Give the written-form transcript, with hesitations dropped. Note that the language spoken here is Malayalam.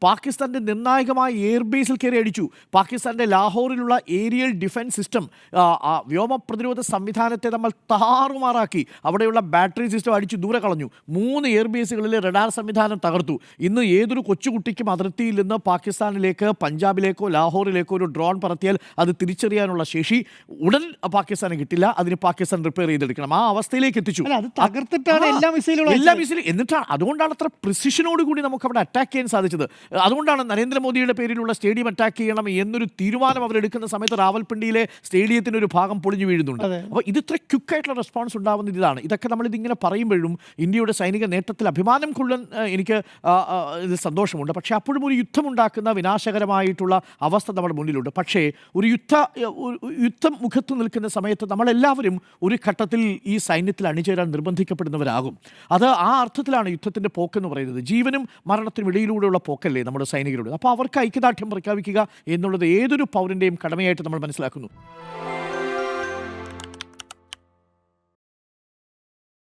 പാകിസ്ഥാൻ്റെ നിർണായകമായ എയർബേസിൽ കയറി അടിച്ചു. പാകിസ്ഥാൻ്റെ ലാഹോറിലുള്ള ഏരിയൽ ഡിഫൻസ് സിസ്റ്റം, വ്യോമ പ്രതിരോധ സംവിധാനത്തെ നമ്മൾ താറുമാറാക്കി. അവിടെയുള്ള ബാറ്ററി സിസ്റ്റം അടിച്ചു ദൂരെ കളഞ്ഞു. 3 എയർബേസുകളിലെ റഡാർ സംവിധാനം തകർത്തു. ഇന്ന് ഏതൊരു കൊച്ചുകുട്ടിക്കും അതിർത്തിയിൽ നിന്ന് പാകിസ്ഥാനിലേക്ക്, പഞ്ചാബിലേക്കോ ലാഹോറിലേക്കോ ഒരു ഡ്രോൺ പറത്തിയാൽ അത് തിരിച്ചറിയാനുള്ള ശേഷി ഉടൻ പാകിസ്ഥാന് കിട്ടില്ല. അതിന് പാകിസ്ഥാൻ റിപ്പയർ ചെയ്തെടുക്കണം. ആ അവസ്ഥയിലേക്ക് എത്തിച്ചു. എല്ലാ മിസൈലും എന്നിട്ടാണ്, അതുകൊണ്ടാണ് അത്ര പ്രിസിഷനോട് കൂടി നമുക്ക് അവിടെ അറ്റാക്ക് ചെയ്യാൻ സാധിച്ചത്. അതുകൊണ്ടാണ് നരേന്ദ്രമോദിയുടെ പേരിലുള്ള സ്റ്റേഡിയം അറ്റാക്ക് ചെയ്യണം എന്നൊരു തീരുമാനം അവരെടുക്കുന്ന സമയത്ത് റാവൽപിണ്ടിയിലെ സ്റ്റേഡിയത്തിൻ്റെ ഒരു ഭാഗം പൊളിഞ്ഞു വീഴുന്നുണ്ട്. അപ്പോൾ ഇത് ഇത്ര ക്വിക്കായിട്ടുള്ള റെസ്പോൺസ് ഉണ്ടാവുന്നത് ഇതാണ്. ഇതൊക്കെ നമ്മളിതിങ്ങനെ പറയുമ്പോഴും ഇന്ത്യയുടെ സൈനിക നേട്ടത്തിൽ അഭിമാനം കൊള്ളാൻ എനിക്ക് ഇത് സന്തോഷമുണ്ട്. പക്ഷേ അപ്പോഴും ഒരു യുദ്ധമുണ്ടാക്കുന്ന വിനാശകരമായിട്ടുള്ള അവസ്ഥ നമ്മുടെ മുന്നിലുണ്ട്. പക്ഷേ ഒരു യുദ്ധം മുഖത്ത് നിൽക്കുന്ന സമയത്ത് നമ്മളെല്ലാവരും ഒരു ഘട്ടത്തിൽ ഈ സൈന്യത്തിൽ അണിചേരാൻ നിർബന്ധിക്കപ്പെടുന്നവരാകും. അത് ആ അർത്ഥത്തിലാണ് യുദ്ധത്തിൻ്റെ പോക്കെന്ന് പറയുന്നത്. ജീവനും മരണത്തിനും ഇടയിലൂടെയുള്ള പോക്കല്ലേ നമ്മുടെ സൈനികരുടെ. അപ്പോൾ അവർക്ക് ഐക്യദാർഢ്യം പ്രഖ്യാപിക്കുക എന്നുള്ളത് ഏതൊരു പൗരൻ്റെയും കടമയായിട്ട് നമ്മൾ മനസ്സിലാക്കുന്നു.